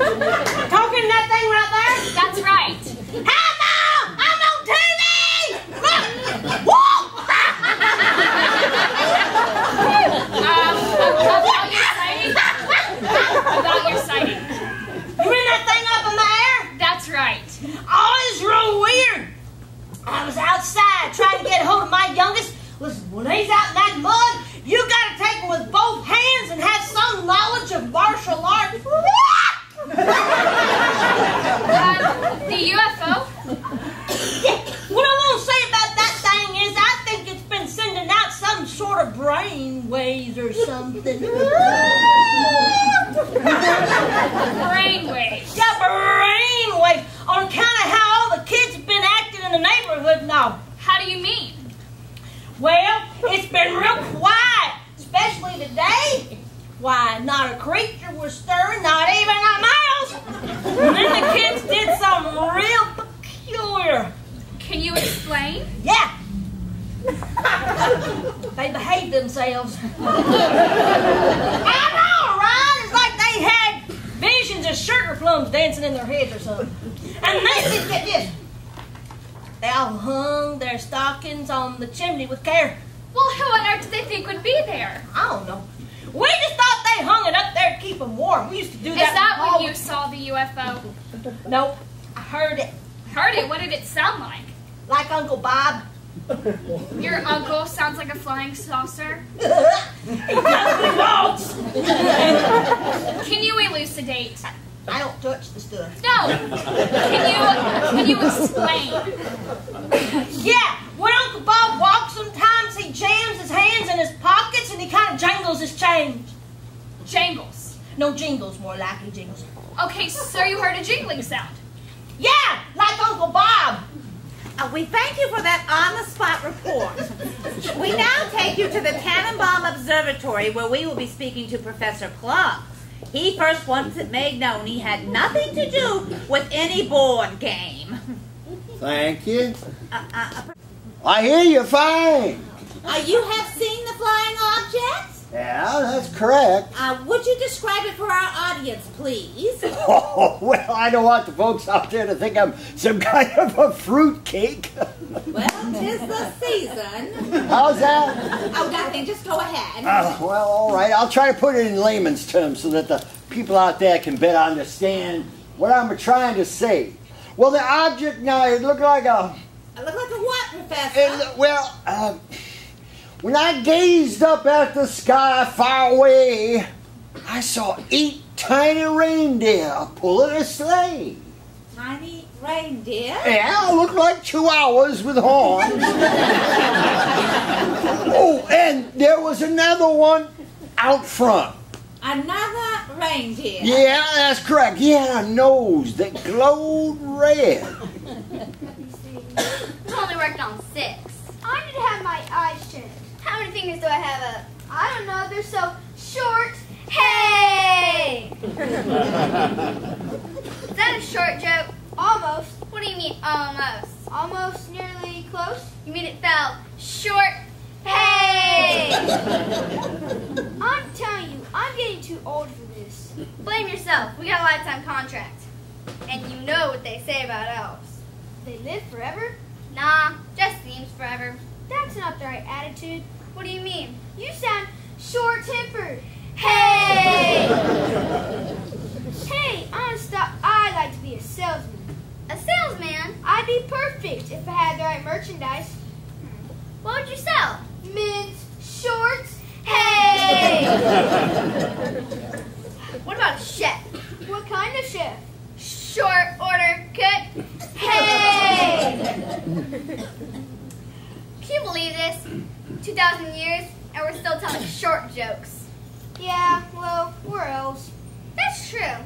Talking that thing right there? That's right. Hi, Mom! I'm on TV! Look! Whoa! About your sighting. You mean that thing up in the air? That's right. Oh, it's real weird. I was outside trying to get a hold of my youngest. Listen, when he's out in that mud, you gotta take him with both hands and have some knowledge of martial arts. The UFO? Yeah, what I want to say about that thing is I think it's been sending out some sort of brain waves or something. Brain waves. Yeah, brain waves on account of how all the kids have been acting in the neighborhood now. How do you mean? Well, it's been real quiet, especially today. Why, not a creature was stirring, not even a mouse. And then the kids did something real peculiar. Can you explain? Yeah. They behaved themselves. I know, right? It's like they had visions of sugar plums dancing in their heads or something. And then, get this. They all hung their stockings on the chimney with care. Well, who on earth did they think would be there? I don't know. We just thought they hung it up there to keep them warm. We used to do that. Is that when you saw the UFO? Nope. I heard it. Heard it? What did it sound like? Like Uncle Bob. Your uncle sounds like a flying saucer. He totally walks. Can you elucidate? I don't touch the stuff. No. Can you explain? Yeah, when Uncle Bob walks, sometimes he jams his hands in his pockets and he kind of jangles his change. Jangles. No, jingles, more likely jingles. Okay, so you heard a jingling sound. Yeah, like Uncle Bob. We thank you for that on-the-spot report. We now take you to the Tannenbaum Observatory, where we will be speaking to Professor Plum. He first wants it made known he had nothing to do with any board game. Thank you. I hear you fine. You have seen the flying object? Yeah, that's correct. Would you describe it for our audience, please? Oh, well, I don't want the folks out there to think I'm some kind of a fruitcake. Well, 'tis the season. How's that? Oh, nothing. Just go ahead. Well, all right. I'll try to put it in layman's terms so that the people out there can better understand what I'm trying to say. Well, the object now, it looked like a... It looked like a what, Professor? When I gazed up at the sky far away, I saw 8 tiny reindeer pulling a sleigh. Tiny reindeer? Yeah, looked like chihuahuas with horns. Oh, and there was another one out front. Another reindeer? Yeah, that's correct. He had a nose that glowed red. I'm only working on 6. I need to have my eyes checked. How many fingers do I have up? I don't know. They're so short. Hey! Is that a short joke? Almost. What do you mean, almost? Almost nearly close. You mean it fell short? Hey! I'm telling you, I'm getting too old for this. Blame yourself. We got a lifetime contract. And you know what they say about elves. They live forever? Nah, just seems forever. That's not the right attitude. What do you mean? You sound short-tempered. Hey! Hey, honest, I'd like to be a salesman. A salesman? I'd be perfect if I had the right merchandise. What would you sell? Men's shorts. Hey! What about a chef? What kind of chef? Short order cook. Hey! Can you believe this? 2,000 years and we're still telling short jokes. Yeah, well, we're elves. That's true.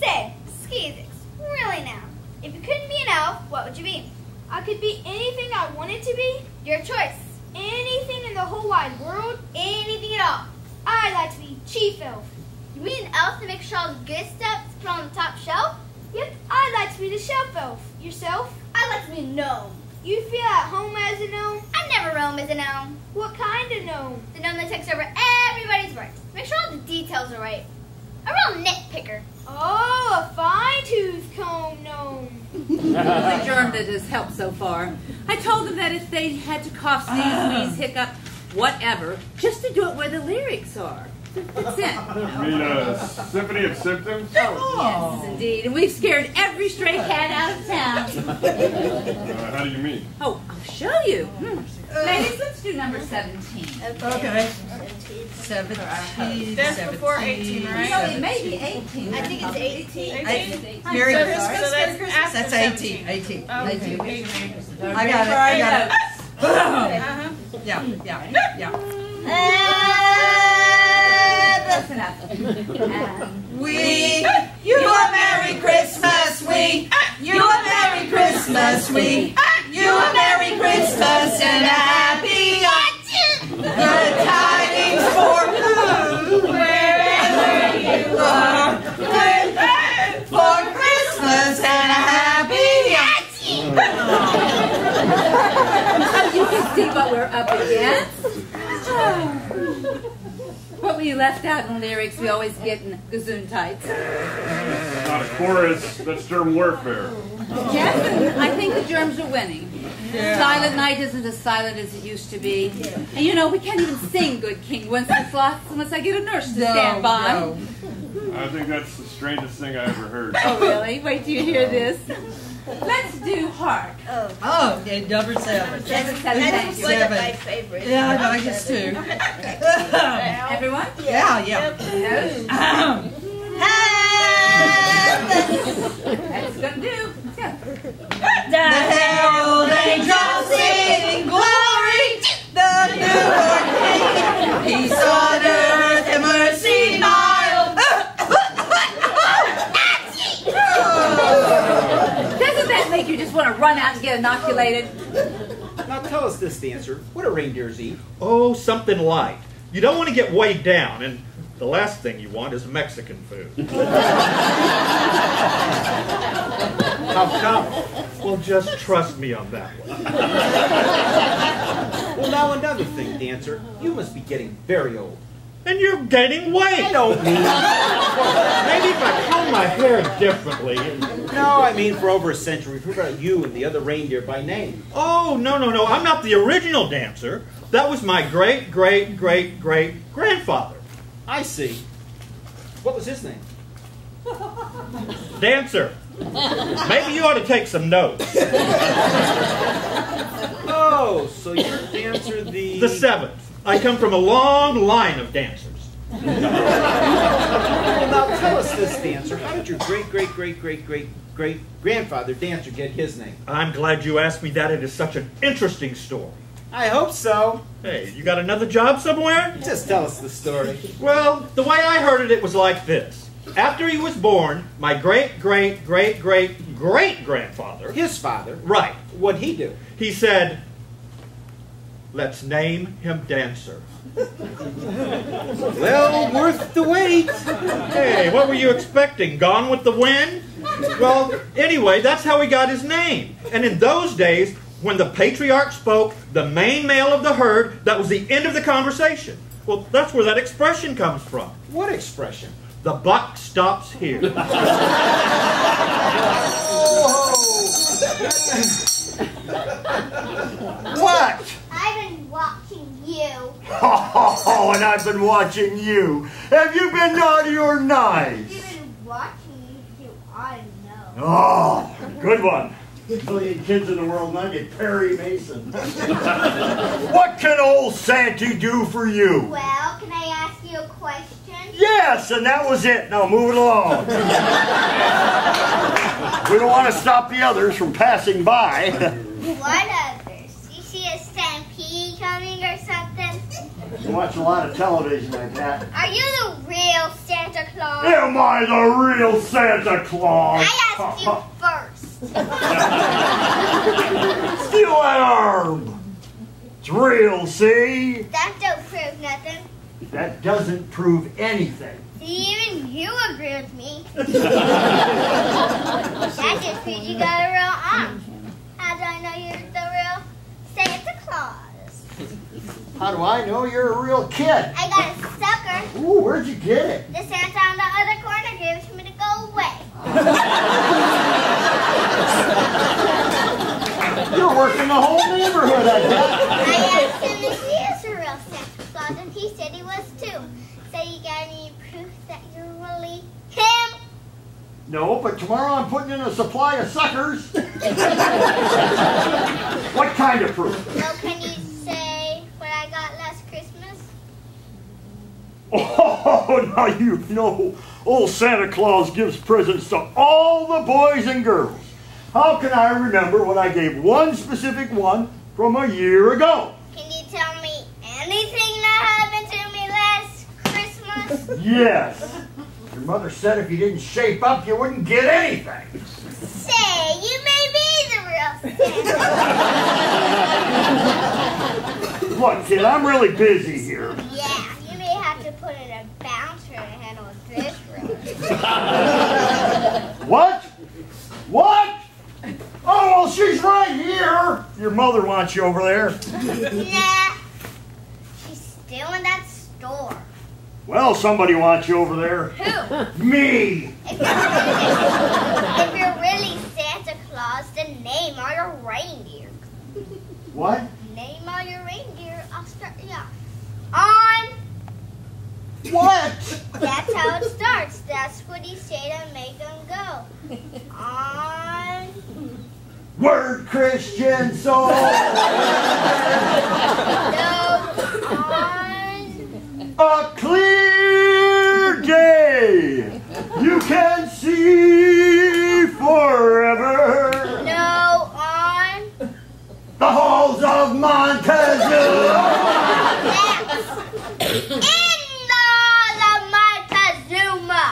Say, Skeezix, really now, if you couldn't be an elf, what would you be? I could be anything I wanted to be. Your choice. Anything in the whole wide world? Anything at all. I'd like to be chief elf. You mean an elf that makes sure all the good stuff is put on the top shelf? Yep, I'd like to be the shelf elf. Yourself? I'd like to be a gnome. You feel at home as a gnome? I never roam as a gnome. What kind of gnome? The gnome that takes over everybody's work. Make sure all the details are right. A real nitpicker. Oh, a fine-tooth comb gnome. The germ that has helped so far. I told them that if they had to cough, sneeze, wheeze, hiccup, whatever, just to do it where the lyrics are. That's it. You mean a symphony of symptoms? Yes, indeed. And we've scared every stray cat out of town. How do you mean? Oh, I'll show you. Ladies, let's do number 17. Okay. 17. That's before 18, right? No, it may be 18. I think it's 18. Merry So Christmas. so that's after That's 18. 18. Okay. 18. 18. I got it. I got it. Uh-huh. Yeah. That's enough. You a Merry Christmas, you a Merry Christmas, you a Merry Christmas and a happy good tidings for wherever you are. For Christmas and a happy You can see what we're up against. What we left out in lyrics, we always get in gazoon tights. Not a chorus. That's germ warfare. Yes, and I think the germs are winning. Silent Night isn't as silent as it used to be. And you know, we can't even sing Good King Wenceslas unless I get a nurse to stand by. No. I think that's the strangest thing I ever heard. Oh, really? Wait till you hear this. Let's do Hark. Oh, yeah, number 7. That's thank you. My favorite. Yeah, I know, I guess too. Everyone? Yeah. That's gonna do. Let's go. The herald angels sing glory, the newborn King, peace on earth and mercy mild. Doesn't that make you just want to run out and get inoculated? Now tell us this, dancer. What do reindeers eat? Oh, something light. You don't want to get weighed down, and the last thing you want is Mexican food. How come? Well, just trust me on that one. Well, now another thing, dancer. You must be getting very old. And you're gaining weight. I don't mean... Maybe if I comb my hair differently. No, I mean for over a century. Who about you and the other reindeer by name? Oh, no. I'm not the original dancer. That was my great-great-great-great-grandfather. I see. What was his name? Dancer. Maybe you ought to take some notes. Oh, so you're dancer the... The 7th. I come from a long line of dancers. Well, now tell us this, dancer. How did your great-great-great-great-great-grandfather dancer get his name? I'm glad you asked me that. It is such an interesting story. I hope so. Hey, you got another job somewhere? Just tell us the story. Well, the way I heard it, it was like this. After he was born, my great-great-great-great-great-grandfather... His father? Right. What'd he do? He said, let's name him Dancer. Well, worth the wait. Hey, what were you expecting? Gone with the Wind? Well, anyway, that's how he got his name. And in those days, when the patriarch spoke, the main male of the herd, that was the end of the conversation. Well, that's where that expression comes from. What expression? The buck stops here. What? I've been watching you. Oh, and I've been watching you. Have you been naughty or nice? You've been watching you. I know. Oh, good one. Million kids in the world, and I get Perry Mason. What can old Santa do for you? Well, can I ask you a question? Yes, and that was it. Now move it along. We don't want to stop the others from passing by. What others? You see a stampede coming or something? You watch a lot of television like that. Are you the real Santa Claus? Am I the real Santa Claus? I asked you first. Steal that arm. It's real, see? That don't prove nothing. That doesn't prove anything. See, even you agree with me. That just proves you got a real arm. How do I know you're the real Santa Claus? How do I know you're a real kid? I got a sucker. Ooh, where'd you get it? The Santa on the other corner gave it to me to go away. working the whole neighborhood, I guess. I asked him if he is a real Santa Claus, and he said he was too. So you got any proof that you're really him? No, but tomorrow I'm putting in a supply of suckers. What kind of proof? Well, can you say what I got last Christmas? Oh, now you know old Santa Claus gives presents to all the boys and girls. How can I remember when I gave one specific one from a year ago? Can you tell me anything that happened to me last Christmas? Yes. Your mother said if you didn't shape up, you wouldn't get anything. Say, you may be the real Santa. Look, kid, I'm really busy here. Yeah, you may have to put in a bouncer to handle this room. What? What? Oh, well, she's right here. Your mother wants you over there. Nah, she's still in that store. Well, somebody wants you over there. Who? Me. If you're really Santa Claus, then name all your reindeer. What? Name all your reindeer. I'll start you off. On. What? That's how it starts. That's what he said to make them go. On. Word Christian soul. No. On. A clear day. You can see forever. No. On. The halls of Montezuma. That's Montezuma.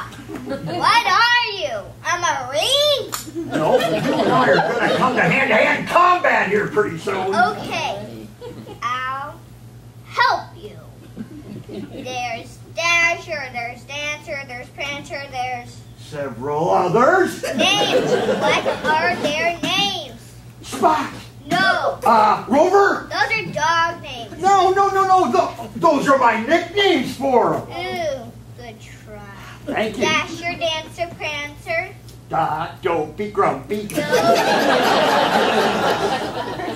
What are you? A Marine? No, but you and I are going to come to hand-to-hand combat here pretty soon. Okay, I'll help you. There's Dasher, there's Dancer, there's Prancer, there's... Several others. Names. What are their names? Spot. No. Rover. Those are dog names. No. Those are my nicknames for them. Ooh, good try. Thank you. Dasher, Dancer, Prancer. Don't be grumpy.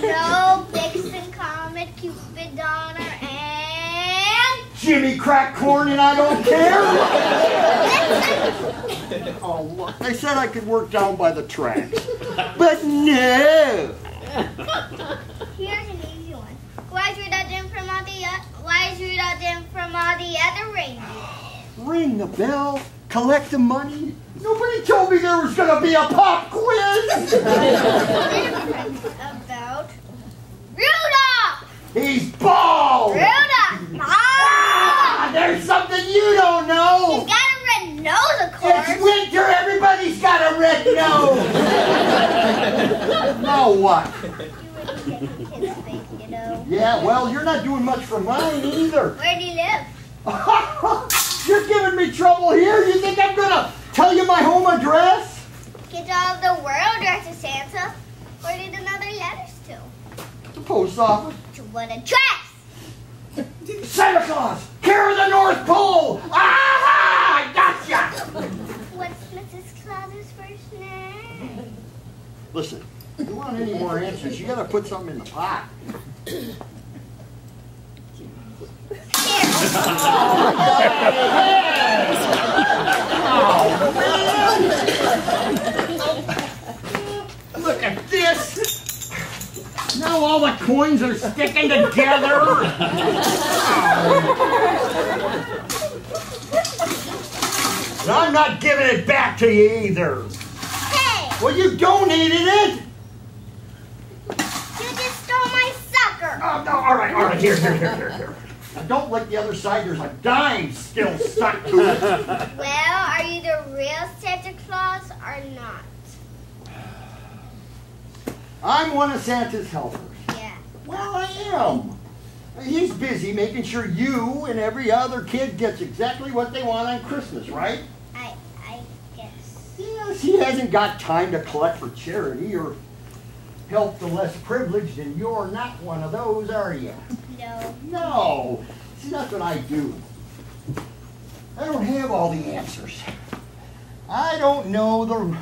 No, Vixen, Comet, Cupid, Donner, and... Jimmy crack corn and I don't care. Oh, look, they said I could work down by the tracks. But no. Here's an easy one. Why is Rudolph different from all the other reindeer? Ring the bell, collect the money. Nobody told me there was going to be a pop quiz. About Rudolph! He's bald. Rudolph! Ah, there's something you don't know. He's got a red nose, of course. It's winter. Everybody's got a red nose. Now what? You wouldn't get his face, you know. Yeah, well, you're not doing much for mine either. Where do you live? You're giving me trouble here. You think I'm going to tell you my home address? Get all of the world address to Santa. Where did another letters to? The post office. To what address? Santa Claus, care of the North Pole. Aha! Gotcha! What's Mrs. Claus's first name? Listen, if you want any more answers, you got to put something in the pot. Here. Look at this. Now all the coins are sticking together. And I'm not giving it back to you either. Hey! Well, you donated it. You just stole my sucker! Oh, no, all right, here. Now, don't like the other side. There's a dime still stuck to it. Well, are you the real Santa Claus or not? I'm one of Santa's helpers. Yeah. Well, I am. He's busy making sure you and every other kid gets exactly what they want on Christmas, right? I guess. Yes, he hasn't got time to collect for charity or help the less privileged, and you're not one of those, are you? No. No. See, that's what I do. I don't have all the answers. I don't know the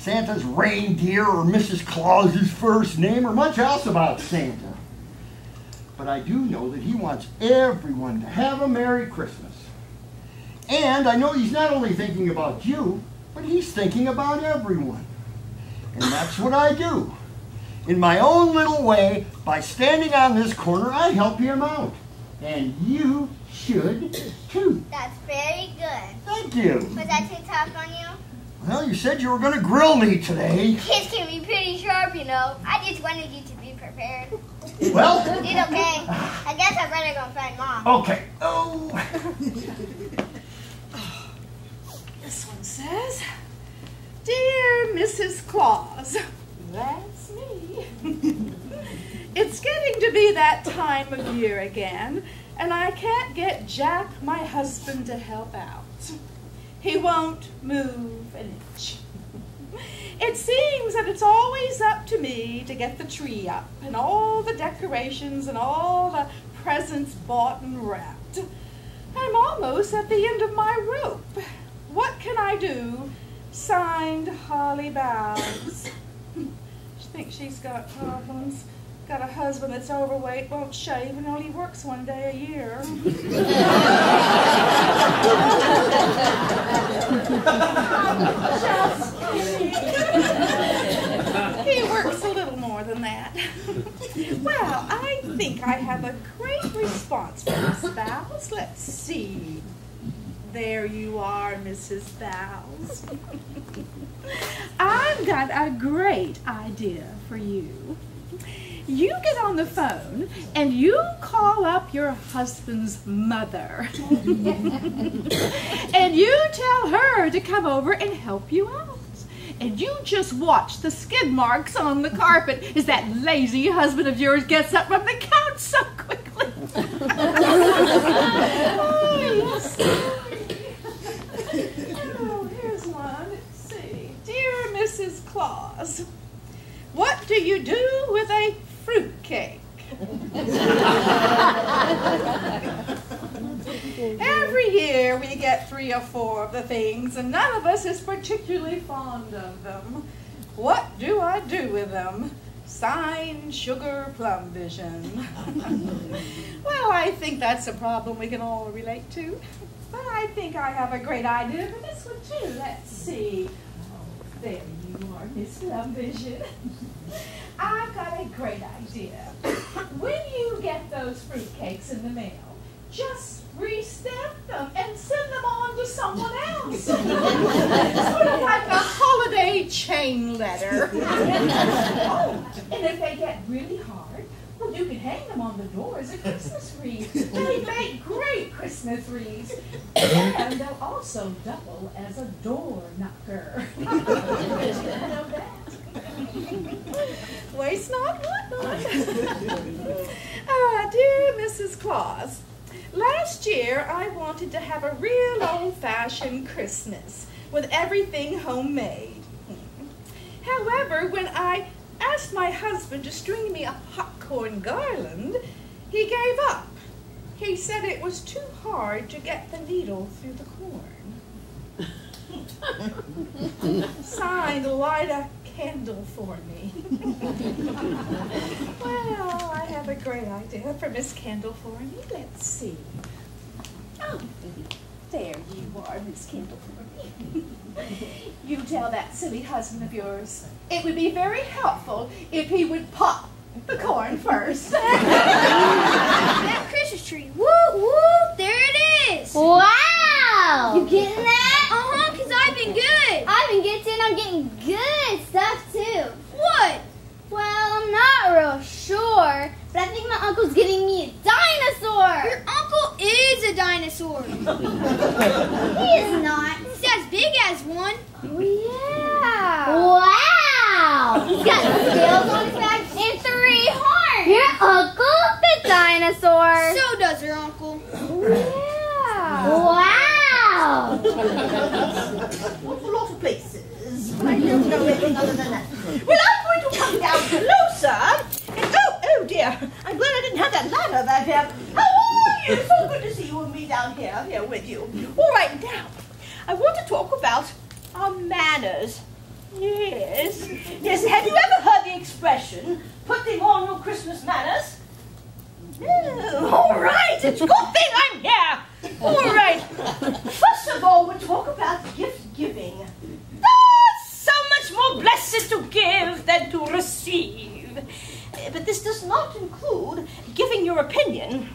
Santa's reindeer or Mrs. Claus's first name or much else about Santa. But I do know that he wants everyone to have a Merry Christmas. And I know he's not only thinking about you, but he's thinking about everyone. And that's what I do. In my own little way, by standing on this corner, I help him out. And you should too. That's very good. Thank you. Was that too tough on you? Well, you said you were going to grill me today. Kids can be pretty sharp, you know. I just wanted you to be prepared. Well? Did okay. I guess I better go find Mom. Okay. Oh. This one says, Dear Mrs. Claus, that's me. It's getting to be that time of year again, and I can't get Jack, my husband, to help out. He won't move an inch. It seems that it's always up to me to get the tree up and all the decorations and all the presents bought and wrapped. I'm almost at the end of my rope. What can I do? Signed, Holly Bowes. She thinks she's got problems. Got a husband that's overweight, won't shave, and only works one day a year. Just kidding. He works a little more than that. Well, I think I have a great response for Miss Bowes. Let's see. There you are, Mrs. Bowes. I've got a great idea for you. You get on the phone and you call up your husband's mother. And you tell her to come over and help you out. And you just watch the skid marks on the carpet as that lazy husband of yours gets up from the couch so quickly. Oh, yes. Oh, here's one. Let's see. Dear Mrs. Claus, what do you do with a fruitcake? Every year we get 3 or 4 of the things, and none of us is particularly fond of them. What do I do with them? Signed, Sugar Plum Vision. Well, I think that's a problem we can all relate to. But I think I have a great idea for this one too. Let's see. Oh, there you are, Miss Plum Vision. I've got a great idea. When you get those fruitcakes in the mail, just re-stamp them and send them on to someone else. Sort of like a holiday chain letter. Oh, and if they get really hard, well, you can hang them on the door as a Christmas wreath. They make great Christmas wreaths. And they'll also double as a door knocker. You know that? Waste not, want not. Dear Mrs. Claus, last year I wanted to have a real old-fashioned Christmas with everything homemade. However, when I asked my husband to string me a popcorn garland, he gave up. He said it was too hard to get the needle through the corn. Signed, light a candle for me. Well, I have a great idea for Miss Candle for me. Let's see. Oh, there you are, Miss Candle for me. You tell that silly husband of yours it would be very helpful if he would pop the corn first. That Christmas tree. Woo, woo, there it is. Wow! You getting that? Uh-huh, because I've been good. I'm getting good stuff too. What? Well, I'm not real sure, but I think my uncle's getting me a dinosaur. Your uncle is a dinosaur. He is not. He's as big as one. Oh, yeah. Wow! He's got scales on his back and 3 horns. Your uncle's the dinosaur. So does your uncle. Yeah. Wow! Awful lot of places. I don't know anything other than that. Well, I'm going to come down closer. And, oh dear. I'm glad I didn't have that ladder back here. How are you? So good to see you and me down here with you. All right, now, I want to talk about our manners. Yes. Yes, have you ever heard the expression, putting on your Christmas manners? No. All right, it's a good thing I'm here. All right. First of all, we'll talk about gift giving. It's so much more blessed to give than to receive. But this does not include giving your opinion.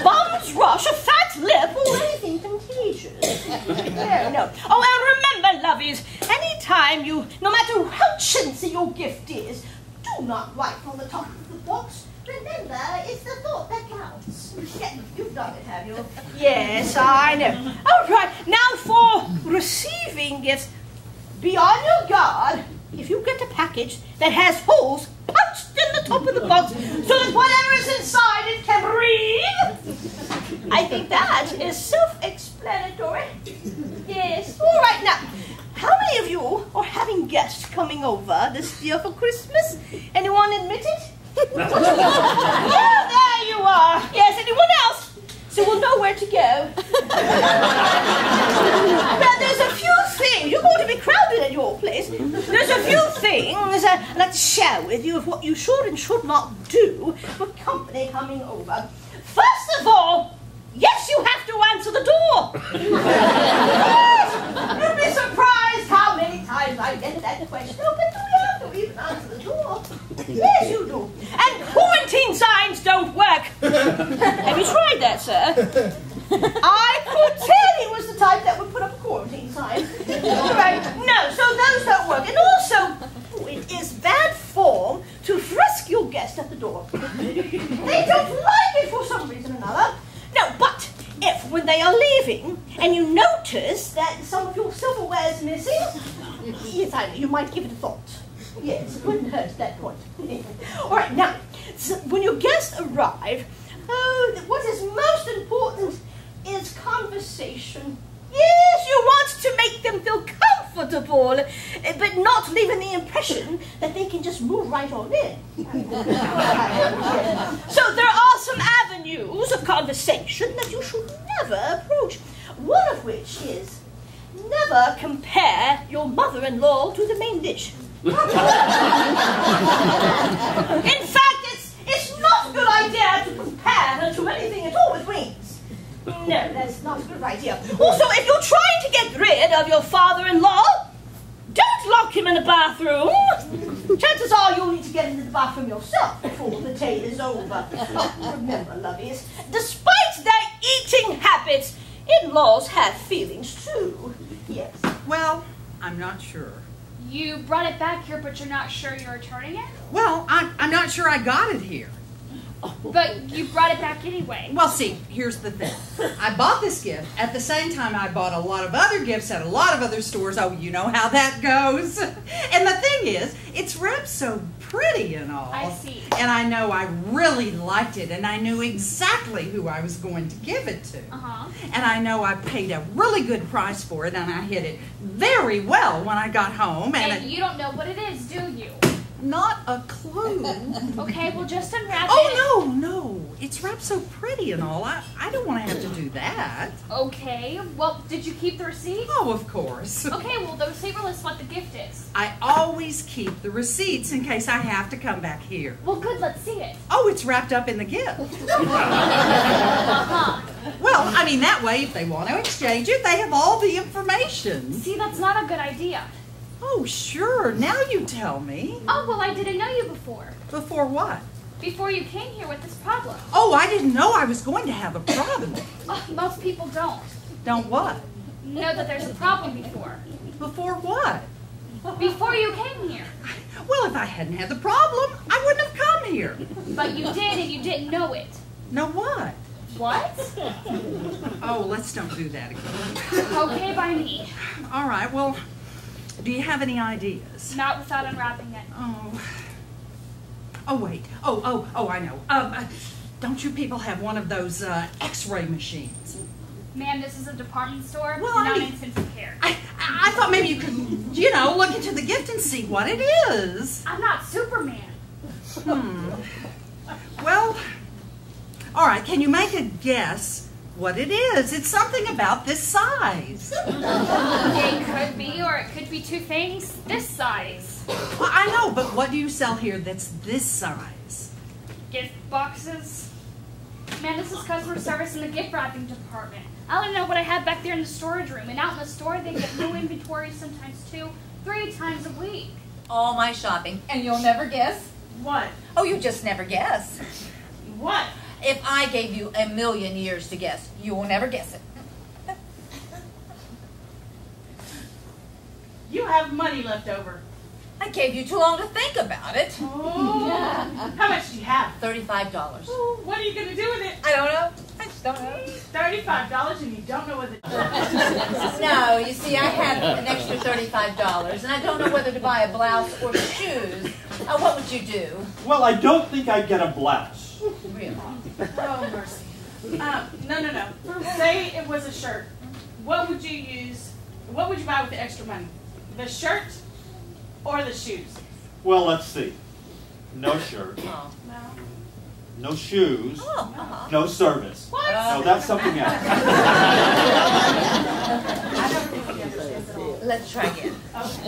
Bum's rush, a fat lip, or anything contagious. No. Oh, and remember, lovies, anytime no matter how chintzy your gift is, do not write on the top of the box. Remember, it's the thought that counts. Yeah, you've done it, have you? Yes, I know. All right, now for receiving gifts, be on your guard if you get a package that has holes punched in the top of the box so that whatever is inside it can breathe. I think that is self-explanatory. Yes. All right, now, how many of you are having guests coming over this year for Christmas? Anyone admit it? Oh, there you are. Yes, anyone else? So we'll know where to go. Now, there's a few things. You're going to be crowded at your place. There's a few things I'd like to share with you of what you should and should not do for company coming over. First of all, yes, you have to answer the door. Yes, you'll be surprised how many times I get that question. Oh, but do we have to even answer the door? Yes, you do. And quarantine signs don't work. Have you tried that, sir? I could tell he was the type that would put up a quarantine sign. All right, no, so those don't work. And also, it is bad form to frisk your guest at the door. They don't like it for some reason or another. No, but if when they are leaving and you notice that some of your silverware is missing, yes, you might give it a thought. Yes, it wouldn't hurt at that point. All right, now, so when your guests arrive, what is most important is conversation. Yes, you want to make them feel comfortable, but not leaving the impression that they can just move right on in. So there are some avenues of conversation that you should never approach. One of which is never compare your mother-in-law to the main dish. In fact, it's not a good idea to compare her to anything at all with wings. No, that's not a good idea. Also, if you're trying to get rid of your father-in-law, don't lock him in the bathroom. Chances are you'll need to get into the bathroom yourself before the day is over. Oh, remember, lovies, despite their eating habits, in-laws have feelings too. Yes. Well, I'm not sure. You brought it back here, but you're not sure you're returning it? Well, I'm not sure I got it here. But you brought it back anyway. Well, see, here's the thing. I bought this gift at the same time I bought a lot of other gifts at a lot of other stores. Oh, you know how that goes. And the thing is, it's wrapped so pretty and all. I see. And I know I really liked it, and I knew exactly who I was going to give it to. Uh-huh. And I know I paid a really good price for it, and I hid it very well when I got home. And you don't know what it is, do you? Not a clue. Okay, well, just unwrap it. Oh, no. It's wrapped so pretty and all. I don't want to have to do that. Okay. Well, did you keep the receipt? Oh, of course. Okay, well, the receipt will list what the gift is. I always keep the receipts in case I have to come back here. Well, good. Let's see it. Oh, it's wrapped up in the gift. Uh-huh. Well, I mean, that way, if they want to exchange it, they have all the information. See, that's not a good idea. Oh, sure. Now you tell me. Oh, well, I didn't know you before. Before what? Before you came here with this problem. Oh, I didn't know I was going to have a problem. Oh, most people don't. Don't what? Know that there's a problem before. Before what? Before you came here. Well, if I hadn't had the problem, I wouldn't have come here. But you did, and you didn't know it. Know what? What? Oh, let's don't do that again. Okay, by me. All right, well, do you have any ideas? Not without unwrapping it. Oh, wait. Oh, I know. Don't you people have one of those X-ray machines? Ma'am, this is a department store, Well, not I mean, intensive care. I thought maybe you could, look into the gift and see what it is. I'm not Superman. Well, all right, can you make a guess what it is? It's something about this size. It could be, or it could it'd be two things this size. Well, I know, but what do you sell here that's this size? Gift boxes. Man, this is customer service in the gift wrapping department. I don't know what I have back there in the storage room, and out in the store they get new inventory sometimes 2, 3 times a week. All my shopping, and you'll never guess? What? Oh, you just never guess. What? If I gave you 1,000,000 years to guess, you will never guess it. You have money left over. I gave you too long to think about it. Oh. How much do you have? $35. Oh, what are you going to do with it? I don't know. I just don't know. $35 and you don't know what it No, you see, I had an extra $35, and I don't know whether to buy a blouse or shoes. What would you do? Well, I don't think I'd get a blouse. Really? Oh, mercy. No. Say it was a shirt. What would you use? What would you buy with the extra money? The shirt or the shoes? Well, let's see. No shirt. Oh. No shoes. Oh, No service. What? No, that's something else. Let's try again.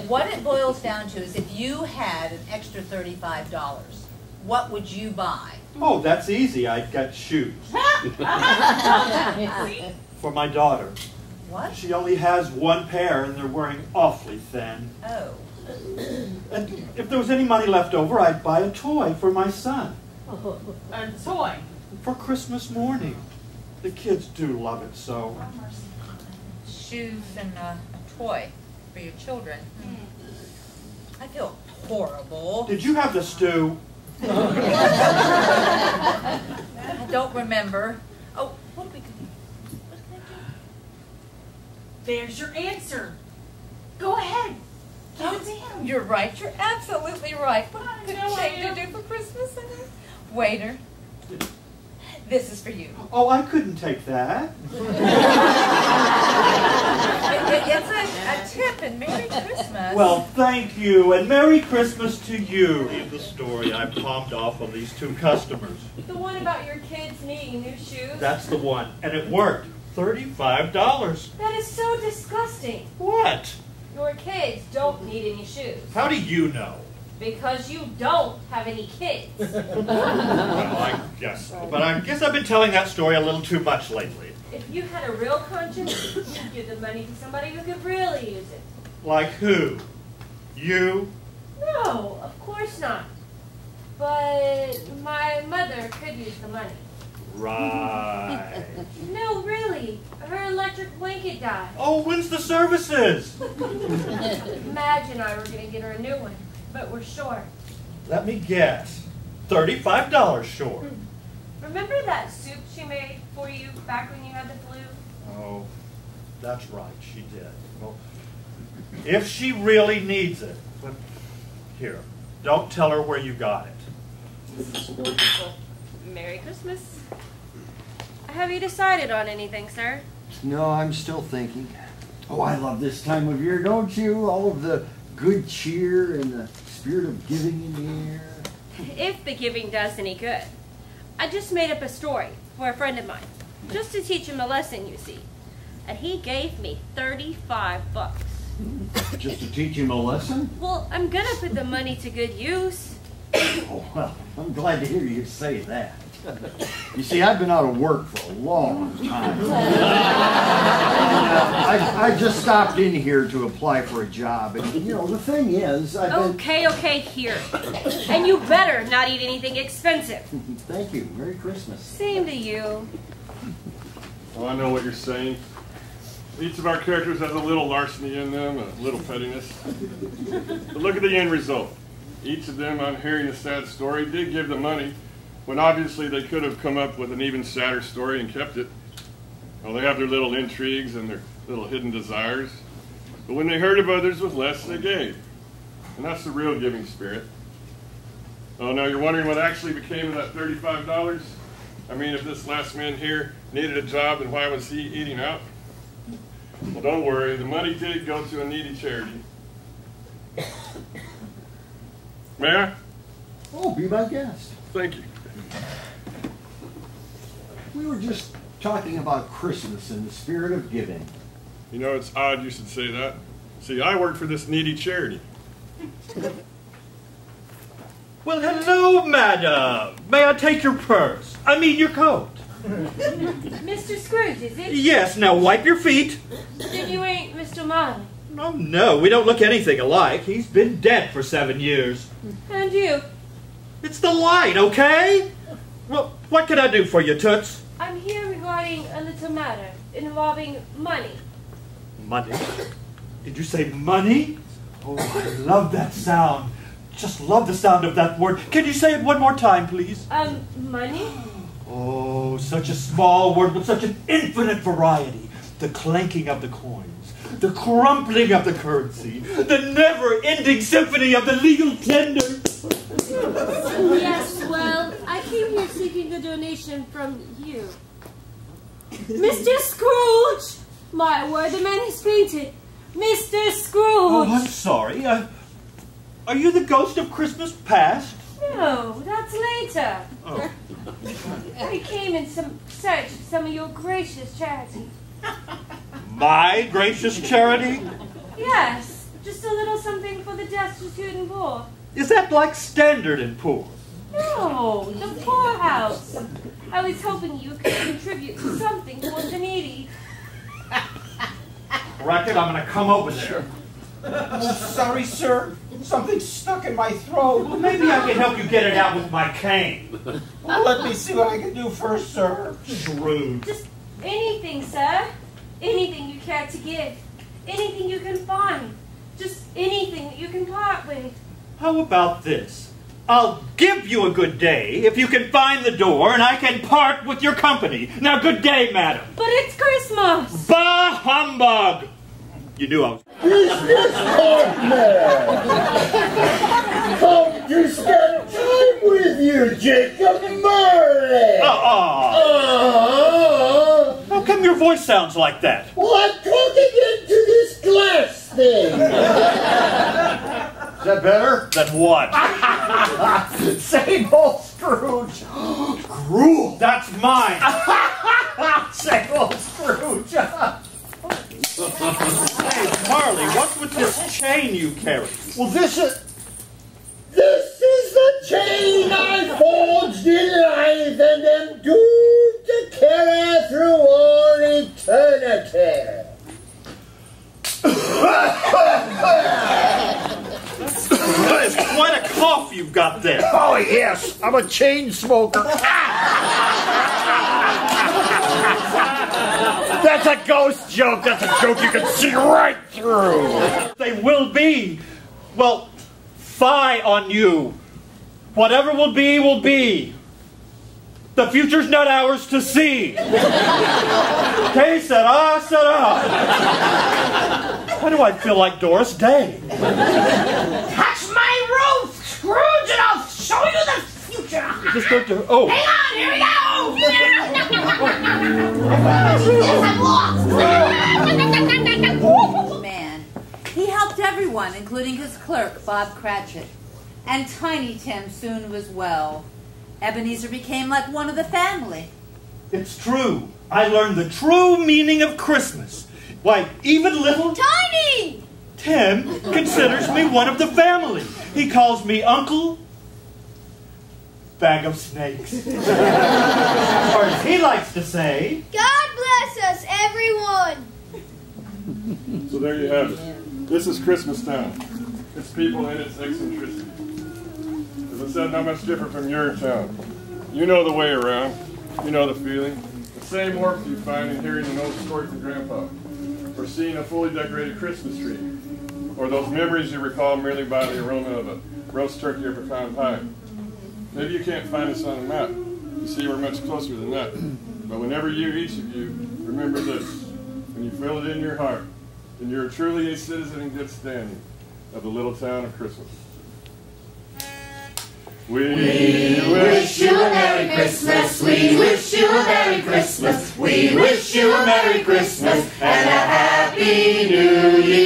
What it boils down to is if you had an extra $35, what would you buy? Oh, that's easy. I'd get shoes. For my daughter. What? She only has one pair and they're wearing awfully thin. Oh. And if there was any money left over, I'd buy a toy for my son. A toy. For Christmas morning. The kids do love it so. Shoes and a toy for your children. I feel horrible. Did you have the stew? I don't remember. Oh, what are we going to do? What can I do? There's your answer. Go ahead. Give it to him. You're right. You're absolutely right. What a good know thing I to am. do for Christmas. Waiter, this is for you. Oh, I couldn't take that. It's a tip, and Merry Christmas. Well, thank you, and Merry Christmas to you. Read the story I palmed off on these 2 customers. The one about your kids needing new shoes? That's the one, and it worked. $35. That is so disgusting. What? Your kids don't need any shoes. How do you know? Because you don't have any kids. Well, I guess so. But I guess I've been telling that story a little too much lately. If you had a real conscience, you'd give the money to somebody who could really use it. Like who? You? No, of course not. But my mother could use the money. Right. No, really. Her electric blanket died. Oh, when's the services? Imagine I were going to get her a new one, but we're short. Let me guess. $35 short. Remember that soup she made for you back when you had the flu? Oh, that's right, she did. Well, if she really needs it, but here, don't tell her where you got it. Merry Christmas. Have you decided on anything, sir? No, I'm still thinking. Oh, I love this time of year, don't you? All of the good cheer and the spirit of giving in the air. If the giving does any good. I just made up a story for a friend of mine, just to teach him a lesson, you see. And he gave me $35. Just to teach him a lesson? Well, I'm gonna put the money to good use. Oh, well, I'm glad to hear you say that. You see, I've been out of work for a long time. I just stopped in here to apply for a job. And, you know, the thing is, I've been... Okay, here. And you better not eat anything expensive. Thank you. Merry Christmas. Same to you. Oh, I know what you're saying. Each of our characters has a little larceny in them, a little pettiness. But look at the end result. Each of them, on hearing a sad story, did give the money, when obviously they could have come up with an even sadder story and kept it. Well, they have their little intrigues and their little hidden desires. But when they heard of others with less, they gave. And that's the real giving spirit. Oh, now you're wondering what actually became of that $35? I mean, if this last man here needed a job, then why was he eating out? Well, don't worry. The money did go to a needy charity. May I? Oh, be my guest. Thank you. We were just talking about Christmas and the spirit of giving. You know, it's odd you should say that. See, I work for this needy charity. Well, hello, madam. May I take your purse? I mean your coat. Mr. Scrooge, is it? Yes, now wipe your feet. Then you ain't Mr. Marley. Oh, no, we don't look anything alike. He's been dead for 7 years. And you? It's the light, okay? Well, what can I do for you, Toots? I'm here regarding a little matter involving money. Money? Did you say money? Oh, I love that sound. Just love the sound of that word. Can you say it one more time, please? Money? Oh, such a small word with such an infinite variety. The clanking of the coins, the crumpling of the currency, the never-ending symphony of the legal tender. Yes, well, I came here seeking a donation from you. Mr. Scrooge! My word, the man has fainted. Mr. Scrooge! Oh, I'm sorry. Are you the ghost of Christmas past? No, that's later. Oh. I came in search of some of your gracious charity. My gracious charity? Yes, just a little something for the destitute and poor. Is that like Standard and Poor? No, the poorhouse. I was hoping you could contribute something towards the needy. Racket, I'm going to come over there. Oh, sorry, sir. Something's stuck in my throat. Well, maybe I can help you get it out with my cane. Well, let me see what I can do first, sir. Shrewd. Just anything, sir. Anything you care to give. Anything you can find. Just anything that you can part with. How about this? I'll give you a good day if you can find the door and I can part with your company. Now, good day, madam. But it's Christmas. Bah humbug! You knew I was... Business partner! Come to spend time with you, Jacob Marley! How come your voice sounds like that? Well, I'm talking into this glass thing! Is that better? Then what? Same old Scrooge! Gruel! That's mine! Same old Scrooge! Hey, Marley, what's with this chain you carry? Well, this is the chain I forged in life and am doomed to carry through all eternity. That is quite a cough you've got there. Oh, yes, I'm a chain smoker. That's a ghost joke. That's a joke you can see right through. They will be. Well, fie on you. Whatever will be, will be. The future's not ours to see. Que sera, sera. Why do I feel like Doris Day? Touch my roof, Scrooge, and I'll show you the future. Just go to... Oh. Hang on, here we go. Man, he helped everyone, including his clerk, Bob Cratchit. And Tiny Tim soon was well. Ebenezer became like one of the family. It's true. I learned the true meaning of Christmas. Why, even little Tiny! Tim considers me one of the family. He calls me Uncle Bag of Snakes. Or as he likes to say, God bless us, everyone! So there you have it. This is Christmas Town. Its people and its eccentricity. As I said, not much different from your town. You know the way around. You know the feeling. The same warmth you find in hearing an old story from Grandpa. Or seeing a fully decorated Christmas tree. Or those memories you recall merely by the aroma of a roast turkey or pecan pie. Maybe you can't find us on a map. You see, we're much closer than that. But whenever each of you, remember this. When you feel it in your heart, then you're truly a citizen in good standing of the little town of Christmas. We wish you a Merry Christmas. We wish you a Merry Christmas. We wish you a Merry Christmas and a Happy New Year.